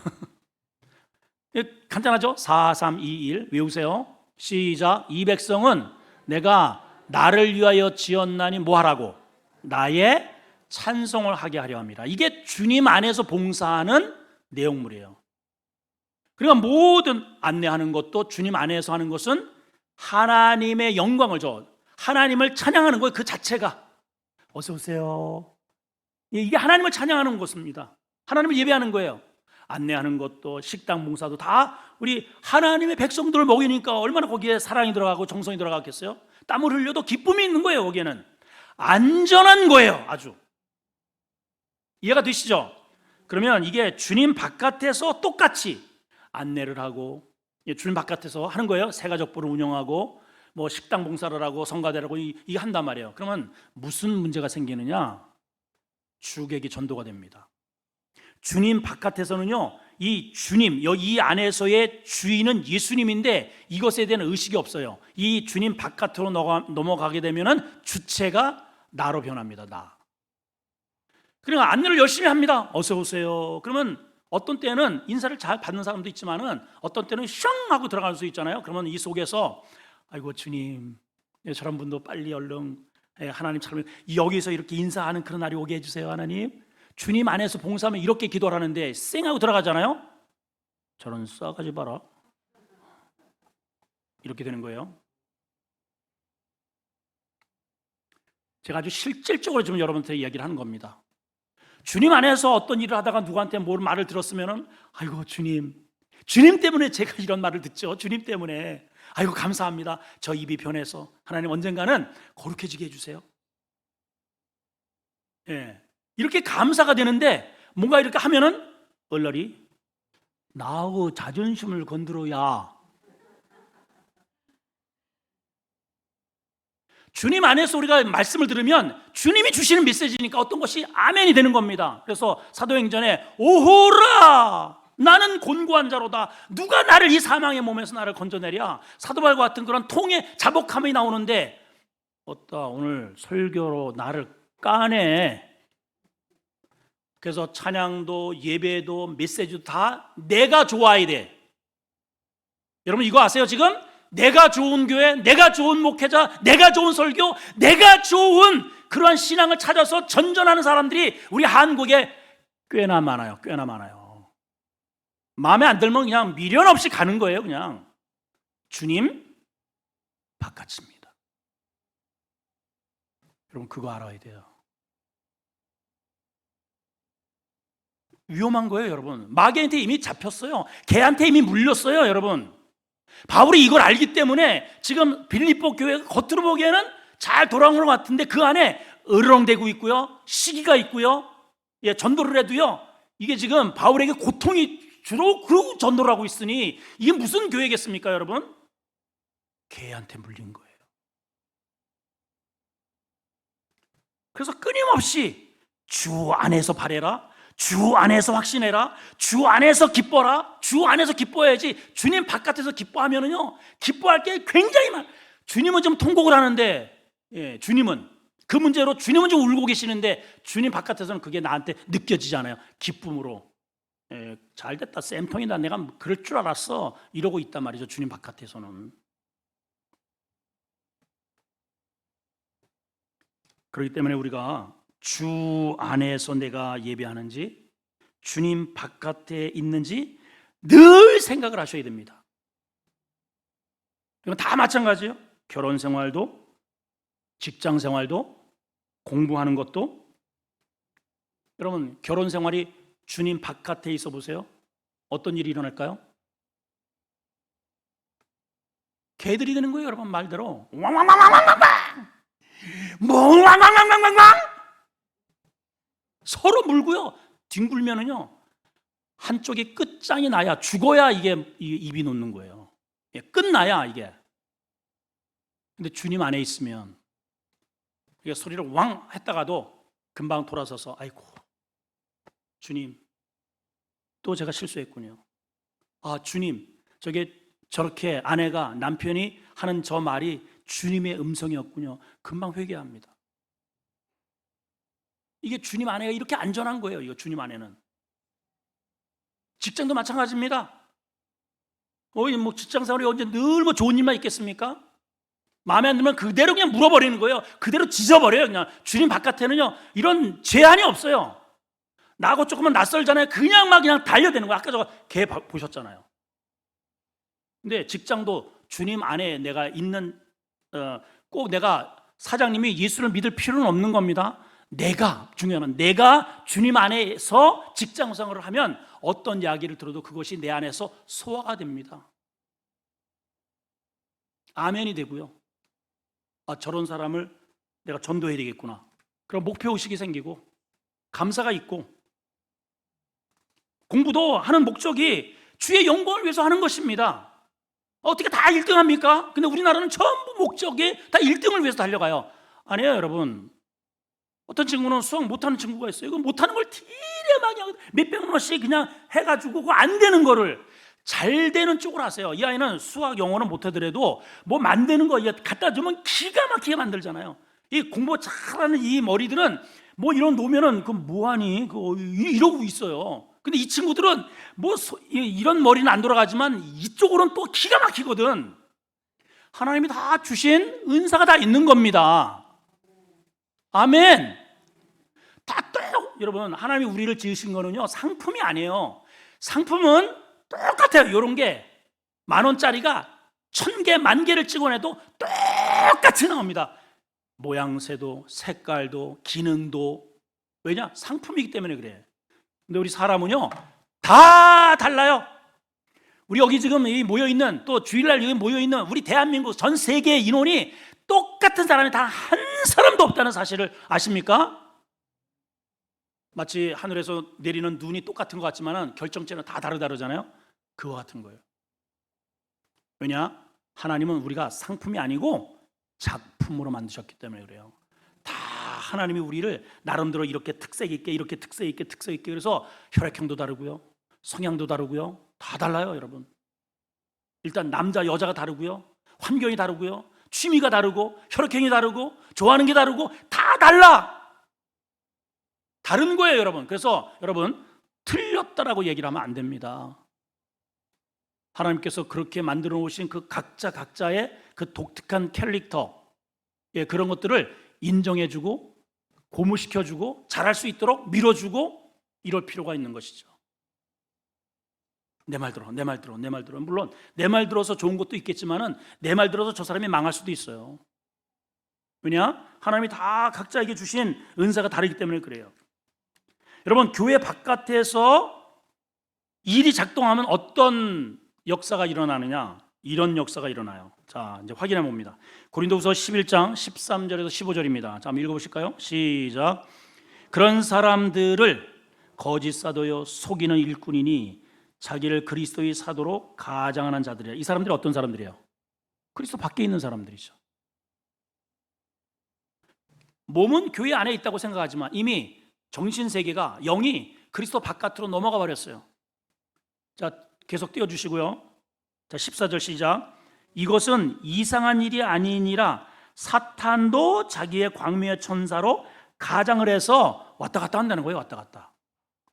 간단하죠? 4321 외우세요. 시작. 이 백성은 내가 나를 위하여 지었나니 뭐하라고? 나의 찬송을 하게 하려 합니다. 이게 주님 안에서 봉사하는 내용물이에요. 그러니까 모든 안내하는 것도 주님 안에서 하는 것은 하나님의 영광을 하나님을 찬양하는 거예요. 그 자체가. 어서 오세요. 이게 하나님을 찬양하는 것입니다. 하나님을 예배하는 거예요. 안내하는 것도 식당 봉사도 다 우리 하나님의 백성들을 먹이니까 얼마나 거기에 사랑이 들어가고 정성이 들어갔겠어요? 땀을 흘려도 기쁨이 있는 거예요. 거기에는 안전한 거예요. 아주 이해가 되시죠? 그러면 이게 주님 바깥에서 똑같이 안내를 하고 주님 바깥에서 하는 거예요. 새가족부를 운영하고 뭐 식당 봉사를 하고 성가대를 하고 이게 한단 말이에요. 그러면 무슨 문제가 생기느냐? 주객이 전도가 됩니다. 주님 바깥에서는요, 이 주님, 이 안에서의 주인은 예수님인데 이것에 대한 의식이 없어요. 이 주님 바깥으로 넘어가게 되면은 주체가 나로 변합니다. 나. 그러니까 안내를 열심히 합니다. 어서 오세요. 그러면 어떤 때는 인사를 잘 받는 사람도 있지만은 어떤 때는 슝 하고 들어갈 수 있잖아요. 그러면 이 속에서 아이고 주님, 저런 분도 빨리 얼른 하나님처럼 여기서 이렇게 인사하는 그런 날이 오게 해주세요. 하나님, 주님 안에서 봉사하면 이렇게 기도를 하는데 쌩하고 들어가잖아요. 저런 싸가지 봐라, 이렇게 되는 거예요. 제가 아주 실질적으로 지금 여러분한테 이야기를 하는 겁니다. 주님 안에서 어떤 일을 하다가 누구한테 뭘 말을 들었으면은 아이고 주님 때문에 제가 이런 말을 듣죠. 주님 때문에 아이고 감사합니다. 저 입이 변해서 하나님 언젠가는 거룩해지게 해주세요. 예, 이렇게 감사가 되는데 뭔가 이렇게 하면은 얼얼이 나하고 자존심을 건드려야. 주님 안에서 우리가 말씀을 들으면 주님이 주시는 메시지니까 어떤 것이 아멘이 되는 겁니다. 그래서 사도행전에 오호라 나는 곤고한 자로다, 누가 나를 이 사망의 몸에서 나를 건져내랴, 사도발과 같은 그런 통의 자복함이 나오는데 어따 오늘 설교로 나를 까네. 그래서 찬양도 예배도 메시지도 다 내가 좋아야 돼. 여러분 이거 아세요? 지금 내가 좋은 교회, 내가 좋은 목회자, 내가 좋은 설교, 내가 좋은 그러한 신앙을 찾아서 전전하는 사람들이 우리 한국에 꽤나 많아요. 꽤나 많아요. 마음에 안 들면 그냥 미련 없이 가는 거예요. 그냥 주님 바깥입니다. 여러분 그거 알아야 돼요. 위험한 거예요. 여러분 마귀한테 이미 잡혔어요. 개한테 이미 물렸어요. 여러분 바울이 이걸 알기 때문에 지금 빌립보 교회가 겉으로 보기에는 잘 돌아온 것 같은데 그 안에 으르렁대고 있고요, 시기가 있고요, 전도를 해도요 이게 지금 바울에게 고통이 주로 그러고 전도를 하고 있으니 이게 무슨 교회겠습니까? 여러분 개한테 물린 거예요. 그래서 끊임없이 주 안에서 바래라, 주 안에서 확신해라, 주 안에서 기뻐라, 주 안에서 기뻐해야지. 주님 바깥에서 기뻐하면은요 기뻐할 게 굉장히 많아요. 주님은 좀 통곡을 하는데, 주님은 그 문제로 주님은 좀 울고 계시는데 주님 바깥에서는 그게 나한테 느껴지잖아요. 기쁨으로. 잘됐다, 쌤통이다, 내가 그럴 줄 알았어, 이러고 있단 말이죠. 주님 바깥에서는. 그렇기 때문에 우리가 주 안에서 내가 예배하는지 주님 바깥에 있는지 늘 생각을 하셔야 됩니다. 이건 다 마찬가지예요. 결혼 생활도, 직장 생활도, 공부하는 것도. 여러분 결혼 생활이 주님 바깥에 있어 보세요. 어떤 일이 일어날까요? 개들이 되는 거예요. 여러분 말대로 서로 물고요. 뒹굴면은요 한쪽이 끝장이 나야, 죽어야 이게 입이 놓는 거예요. 끝나야 이게. 근데 주님 안에 있으면 이게 소리를 왕 했다가도 금방 돌아서서 아이고 주님 또 제가 실수했군요. 아 주님 저렇게 아내가, 남편이 하는 저 말이 주님의 음성이었군요. 금방 회개합니다. 이게 주님 안에가 이렇게 안전한 거예요. 이거 주님 안에는. 직장도 마찬가지입니다. 뭐 직장 생활이 언제 늘 뭐 좋은 일만 있겠습니까? 마음에 안 들면 그대로 그냥 물어버리는 거예요. 그대로 짖어버려요. 그냥 주님 바깥에는요 이런 제한이 없어요. 나하고 조금만 낯설잖아요. 그냥 달려대는 거예요. 아까 저 개 보셨잖아요. 근데 직장도 주님 안에 내가 있는, 꼭 내가 사장님이 예수를 믿을 필요는 없는 겁니다. 중요한 건 내가 주님 안에서 직장 생활을 하면 어떤 이야기를 들어도 그것이 내 안에서 소화가 됩니다. 아멘이 되고요. 아, 저런 사람을 내가 전도해야 되겠구나. 그럼 목표의식이 생기고 감사가 있고, 공부도 하는 목적이 주의 영광을 위해서 하는 것입니다. 어떻게 다 1등 합니까? 근데 우리나라는 전부 목적이 다 1등을 위해서 달려가요. 아니에요, 여러분. 어떤 친구는 수학 못하는 친구가 있어요. 이거 못하는 걸 막 몇백만 원씩 그냥 해가지고 그 안 되는 거를 잘 되는 쪽으로 하세요. 이 아이는 수학 영어는 못하더라도 뭐 만드는 거 갖다 주면 기가 막히게 만들잖아요. 이 공부 잘하는 이 머리들은 뭐 이런 놓으면은 그 뭐하니 이러고 있어요. 근데 이 친구들은 뭐 이런 머리는 안 돌아가지만 이쪽으로는 또 기가 막히거든. 하나님이 다 주신 은사가 다 있는 겁니다. 아멘. 여러분, 하나님이 우리를 지으신 거는요 상품이 아니에요. 상품은 똑같아요. 이런 게 10,000원짜리가 1,000개, 10,000개를 찍어내도 똑같이 나옵니다. 모양새도 색깔도 기능도. 왜냐? 상품이기 때문에 그래. 근데 우리 사람은요 다 달라요. 우리 여기 지금 모여있는, 또 주일날 여기 모여있는 우리 대한민국 전 세계의 인원이 똑같은 사람이 단 한 사람도 없다는 사실을 아십니까? 마치 하늘에서 내리는 눈이 똑같은 것 같지만 결정체는 다 다르잖아요. 그와 같은 거예요. 왜냐? 하나님은 우리가 상품이 아니고 작품으로 만드셨기 때문에 그래요. 다 하나님이 우리를 나름대로 이렇게 특색 있게, 이렇게 특색 있게, 특색 있게. 그래서 혈액형도 다르고요, 성향도 다르고요, 다 달라요, 여러분. 일단 남자 여자가 다르고요, 환경이 다르고요, 취미가 다르고, 혈액형이 다르고, 좋아하는 게 다르고, 다 달라. 다른 거예요, 여러분. 그래서 여러분 틀렸다라고 얘기를 하면 안 됩니다. 하나님께서 그렇게 만들어 놓으신 그 각자의 그 독특한 캐릭터, 그런 것들을 인정해주고 고무시켜주고 잘할 수 있도록 밀어주고 이럴 필요가 있는 것이죠. 내 말 들어. 물론 내 말 들어서 좋은 것도 있겠지만은 내 말 들어서 저 사람이 망할 수도 있어요. 왜냐? 하나님이 다 각자에게 주신 은사가 다르기 때문에 그래요. 여러분, 교회 바깥에서 일이 작동하면 어떤 역사가 일어나느냐? 이런 역사가 일어나요. 자, 이제 확인해 봅니다. 고린도후서 11장 13절에서 15절입니다. 자, 한번 읽어보실까요? 시작. 그런 사람들을 거짓 사도요 속이는 일꾼이니 자기를 그리스도의 사도로 가장하는 자들이야. 이 사람들이 어떤 사람들이에요? 그리스도 밖에 있는 사람들이죠. 몸은 교회 안에 있다고 생각하지만 이미 정신세계가, 영이 그리스도 바깥으로 넘어가 버렸어요. 자, 계속 띄워주시고요. 자, 14절 시작. 이것은 이상한 일이 아니니라 사탄도 자기의 광명의 천사로 가장을 해서 왔다 갔다 한다는 거예요. 왔다 갔다.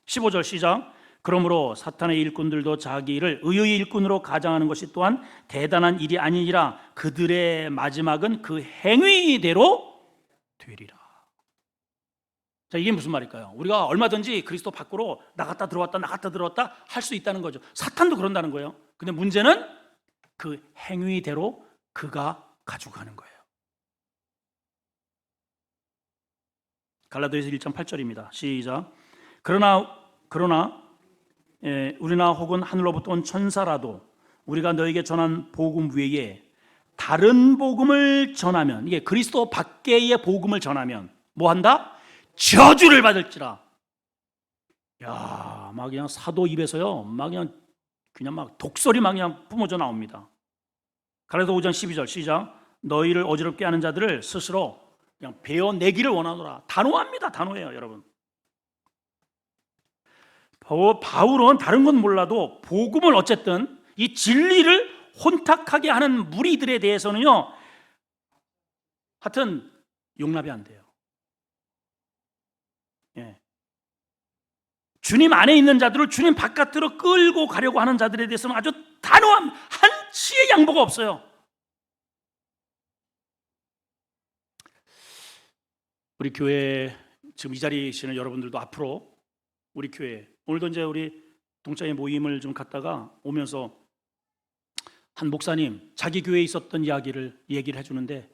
15절 시작. 그러므로 사탄의 일꾼들도 자기를 의의 일꾼으로 가장하는 것이 또한 대단한 일이 아니니라 그들의 마지막은 그 행위대로 되리라. 자, 이게 무슨 말일까요? 우리가 얼마든지 그리스도 밖으로 나갔다 들어왔다 할 수 있다는 거죠. 사탄도 그런다는 거예요. 근데 문제는 그 행위대로 그가 가지고 가는 거예요. 갈라디아서 1장 8절입니다. 시작. 그러나 우리나 혹은 하늘로부터 온 천사라도 우리가 너에게 전한 복음 외에 다른 복음을 전하면, 이게 그리스도 밖의 복음을 전하면 뭐 한다? 저주를 받을지라. 야, 막 그냥 사도 입에서요, 막 그냥 막 독설이 막 그냥 뿜어져 나옵니다. 갈라디아서 5장 12절 시작. 너희를 어지럽게 하는 자들을 스스로 그냥 베어내기를 원하노라. 단호합니다. 단호해요, 여러분. 바울은 다른 건 몰라도 복음을 어쨌든 이 진리를 혼탁하게 하는 무리들에 대해서는요, 하여튼 용납이 안 돼요. 예. 주님 안에 있는 자들을 주님 바깥으로 끌고 가려고 하는 자들에 대해서는 아주 단호한, 한치의 양보가 없어요. 우리 교회 지금 이 자리에 계시는 여러분들도 앞으로 우리 교회, 오늘도 이제 우리 동창회 모임을 좀 갔다가 오면서 한 목사님 자기 교회에 있었던 얘기를 해주는데,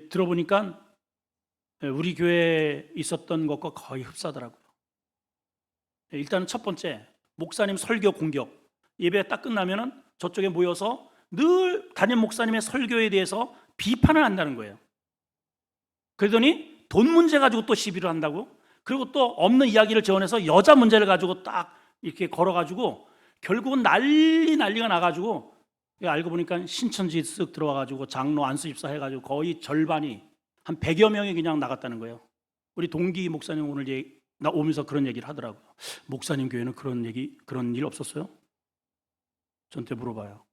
들어보니까 우리 교회에 있었던 것과 거의 흡사하더라고요. 일단 첫 번째, 목사님 설교 공격. 예배 딱 끝나면은 저쪽에 모여서 늘 담임 목사님의 설교에 대해서 비판을 한다는 거예요. 그러더니 돈 문제 가지고 또 시비를 한다고. 그리고 또 없는 이야기를 지어내서 여자 문제를 가지고 딱 이렇게 걸어가지고 결국은 난리가 나가지고, 알고 보니까 신천지 쓱 들어와가지고 장로 안수집사 해가지고 거의 절반이 한 100여 명이 그냥 나갔다는 거예요. 우리 동기 목사님 오늘 나 오면서 그런 얘기를 하더라고요. 목사님 교회는 그런 일 없었어요? 저한테 물어봐요.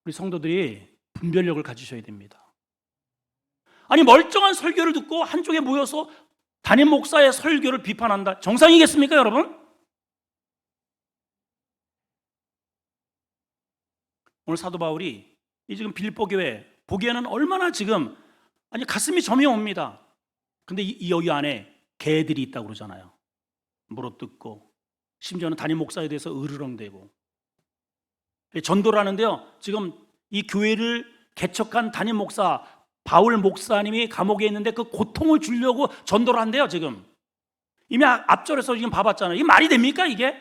우리 성도들이 분별력을 가지셔야 됩니다. 아니, 멀쩡한 설교를 듣고 한쪽에 모여서 담임 목사의 설교를 비판한다. 정상이겠습니까, 여러분? 오늘 사도 바울이 이 지금 빌립보 교회 보기에는 얼마나 지금 가슴이 점이 옵니다. 근데 여기 안에 개들이 있다고 그러잖아요. 물어뜯고 심지어는 담임 목사에 대해서 으르렁대고 전도를 하는데요. 지금 이 교회를 개척한 담임 목사 바울 목사님이 감옥에 있는데 그 고통을 주려고 전도를 한대요. 지금 이미 앞절에서 지금 봐봤잖아요. 이게 말이 됩니까 이게?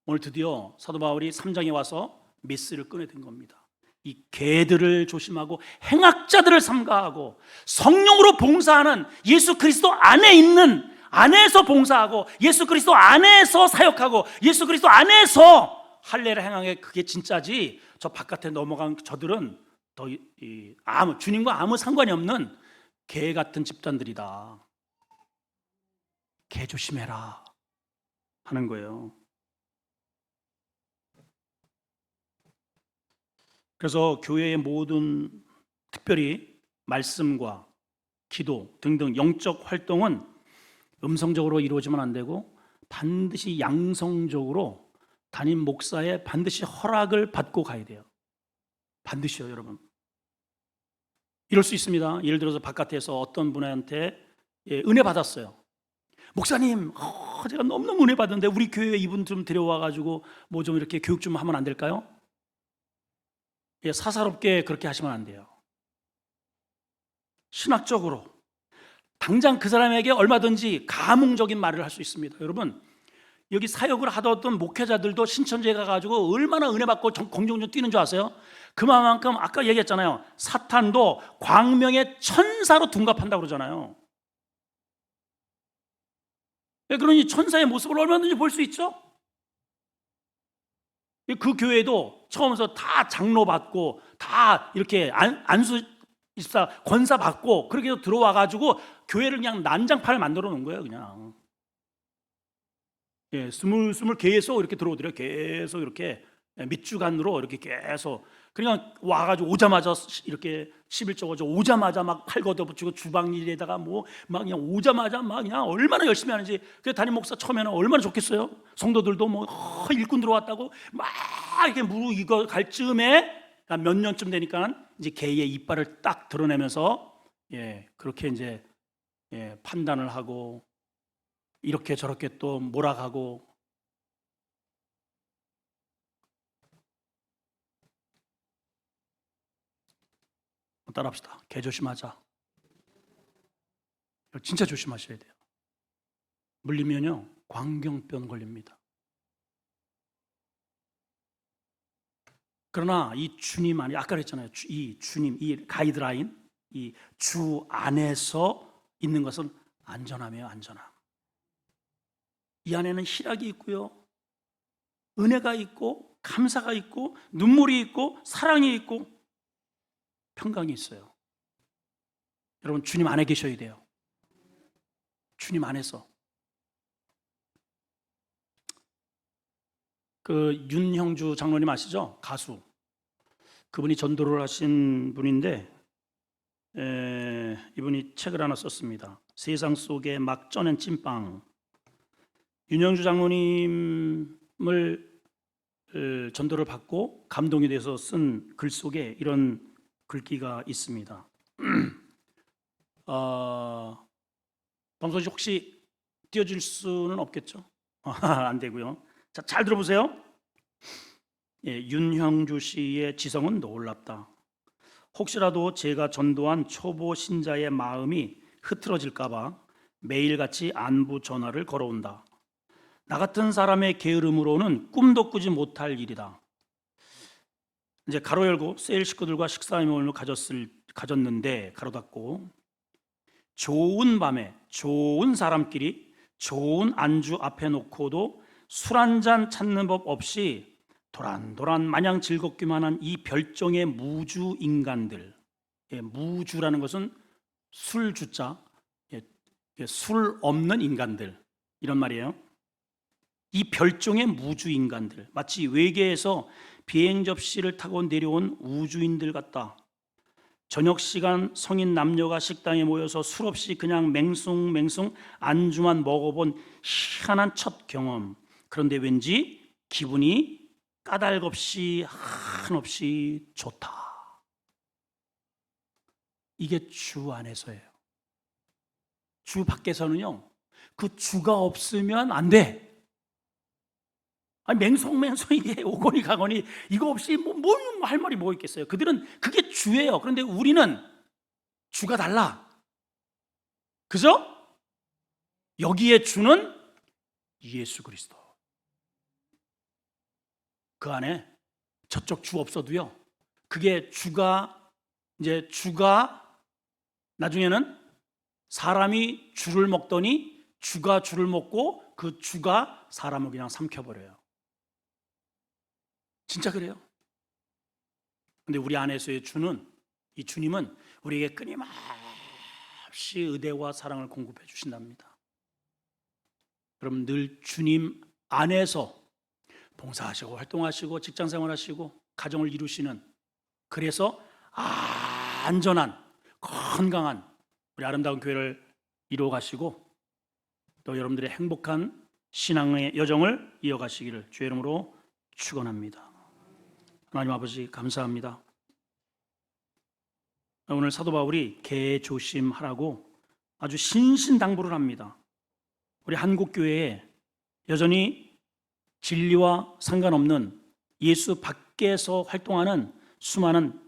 오늘 드디어 사도 바울이 3장에 와서 메스를 꺼내든 겁니다. 이 개들을 조심하고 행악자들을 삼가하고 성령으로 봉사하는 예수 그리스도 안에서 봉사하고 예수 그리스도 안에서 사역하고 예수 그리스도 안에서 할례를 행하게, 그게 진짜지 저 바깥에 넘어간 저들은 주님과 아무 상관이 없는 개 같은 집단들이다. 개 조심해라 하는 거예요. 그래서 교회의 모든, 특별히 말씀과 기도 등등 영적 활동은 음성적으로 이루어지면 안 되고 반드시 양성적으로 담임 목사의 반드시 허락을 받고 가야 돼요. 반드시요, 여러분. 이럴 수 있습니다. 예를 들어서 바깥에서 어떤 분한테 은혜 받았어요. 목사님, 제가 너무너무 은혜 받았는데 우리 교회에 이분 좀 데려와가지고 뭐 좀 이렇게 교육 좀 하면 안 될까요? 사사롭게 그렇게 하시면 안 돼요. 신학적으로 당장 그 사람에게 얼마든지 감흥적인 말을 할 수 있습니다. 여러분, 여기 사역을 하던 목회자들도 신천지에 가가지고 얼마나 은혜 받고 공중전 뛰는 줄 아세요? 그만큼 아까 얘기했잖아요. 사탄도 광명의 천사로 둔갑한다고 그러잖아요. 그러니 천사의 모습을 얼마든지 볼 수 있죠. 그 교회도 처음부터 다 장로 받고 다 이렇게 안수 집사 권사 받고 그렇게 해서 들어와 가지고 교회를 그냥 난장판을 만들어 놓은 거예요. 그냥 스물스물 계속 이렇게 들어오더래요. 계속 이렇게 밑주간으로 이렇게 계속 그냥 와가지고 오자마자 이렇게 11조 오자마자 막 팔 걷어붙이고 주방 일에다가 뭐 막 그냥 오자마자 막 그냥 얼마나 열심히 하는지. 그 담임 목사 처음에는 얼마나 좋겠어요. 성도들도 뭐 일꾼 들어왔다고 막 이렇게 무르 이거 갈 즈음에 몇 년쯤 되니까 이제 개의 이빨을 딱 드러내면서 그렇게 이제 판단을 하고 이렇게 저렇게 또 몰아가고. 따라합시다. 개 조심하자. 진짜 조심하셔야 돼요. 물리면요 광경병 걸립니다. 그러나 이 주님 안에, 아까 그랬잖아요. 이 주님, 이 가이드라인, 이 주 안에서 있는 것은 안전함이에요. 안전함. 이 안에는 희락이 있고요, 은혜가 있고 감사가 있고 눈물이 있고 사랑이 있고 평강이 있어요. 여러분, 주님 안에 계셔야 돼요. 주님 안에서. 그 윤형주 장로님 아시죠? 가수. 그분이 전도를 하신 분인데 이분이 책을 하나 썼습니다. 세상 속에 막 쪄낸 찐빵. 윤형주 장로님을 전도를 받고 감동이 돼서 쓴 글 속에 이런 글귀가 있습니다. 방송시 혹시 띄워줄 수는 없겠죠? 안 되고요. 자, 잘 들어보세요. 윤형주 씨의 지성은 놀랍다. 혹시라도 제가 전도한 초보 신자의 마음이 흐트러질까봐 매일같이 안부 전화를 걸어온다. 나 같은 사람의 게으름으로는 꿈도 꾸지 못할 일이다. 이제 가로 열고 세일 식구들과 식사 모임을 가졌는데 가로 닫고, 좋은 밤에 좋은 사람끼리 좋은 안주 앞에 놓고도 술 한잔 찾는 법 없이 도란도란 마냥 즐겁기만 한 이 별종의 무주 인간들, 무주라는 것은 술주자, 술 없는 인간들 이런 말이에요. 이 별종의 무주 인간들, 마치 외계에서 비행 접시를 타고 내려온 우주인들 같다. 저녁 시간 성인 남녀가 식당에 모여서 술 없이 그냥 맹숭맹숭 안주만 먹어본 희한한 첫 경험. 그런데 왠지 기분이 까닭없이 한없이 좋다. 이게 주 안에서예요. 주 밖에서는요, 그 주가 없으면 안 돼. 아니, 맹송맹송 이게 오거니 가거니 이거 없이 뭘 할 말이 뭐 있겠어요. 그들은 그게 주예요. 그런데 우리는 주가 달라. 그죠? 여기에 주는 예수 그리스도. 그 안에 저쪽 주 없어도요, 그게 주가 나중에는 사람이 주를 먹더니 주가 주를 먹고 그 주가 사람을 그냥 삼켜버려요. 진짜 그래요. 근데 우리 안에서의 주는, 이 주님은 우리에게 끊임없이 의대와 사랑을 공급해 주신답니다. 여러분, 늘 주님 안에서 봉사하시고 활동하시고 직장생활하시고 가정을 이루시는, 그래서 안전한 건강한 우리 아름다운 교회를 이루어가시고 또 여러분들의 행복한 신앙의 여정을 이어가시기를 주의 이름으로 축원합니다. 하나님 아버지 감사합니다. 오늘 사도 바울이 개조심하라고 아주 신신당부를 합니다. 우리 한국 교회에 여전히 진리와 상관없는 예수 밖에서 활동하는 수많은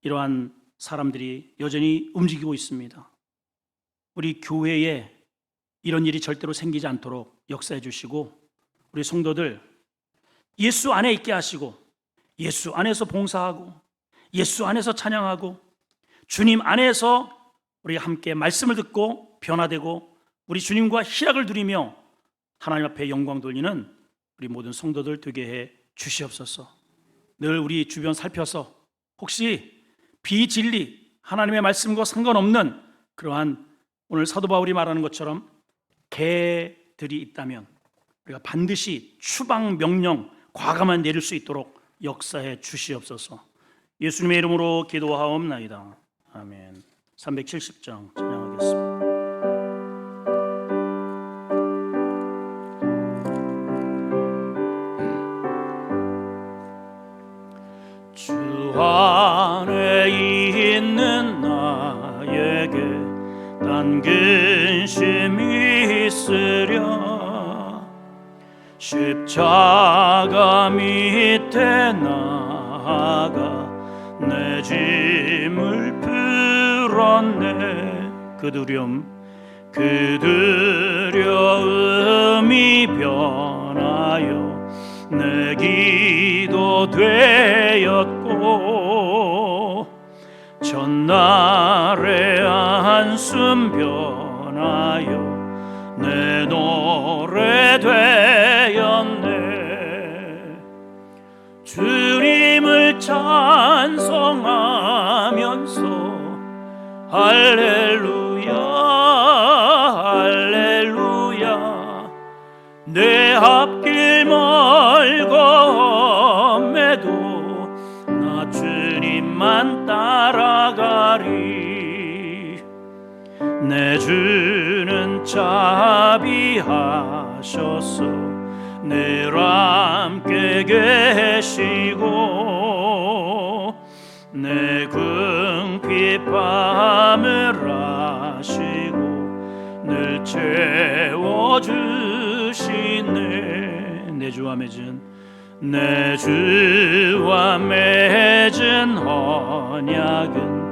이러한 사람들이 여전히 움직이고 있습니다. 우리 교회에 이런 일이 절대로 생기지 않도록 역사해 주시고, 우리 성도들 예수 안에 있게 하시고, 예수 안에서 봉사하고, 예수 안에서 찬양하고, 주님 안에서 우리 함께 말씀을 듣고 변화되고 우리 주님과 희락을 누리며 하나님 앞에 영광 돌리는 우리 모든 성도들 되게 해 주시옵소서. 늘 우리 주변 살펴서 혹시 비진리, 하나님의 말씀과 상관없는 그러한 오늘 사도 바울이 말하는 것처럼 개들이 있다면 우리가 반드시 추방 명령 과감한 내릴 수 있도록 역사해 주시옵소서. 예수님의 이름으로 기도하옵나이다. 아멘. 370장 찬양하겠습니다. 주 안에 있는 나에게 단 근심이 있으랴. 십자가 밑에 나아가 내 짐을 풀었네. 그 두려움이 변하여 내 기도 되었고, 전날의 한숨 변하여 내 노래 되었네. 주님을 찬송하면서 할렐루야 할렐루야. 내 앞길 멀고 험해도 나 주님만 따라가리. 내 주는 자비하셔서 늘 함께 계시고 내 궁핍함을 아시고 늘 채워주시네. 내 주와 맺은 언약은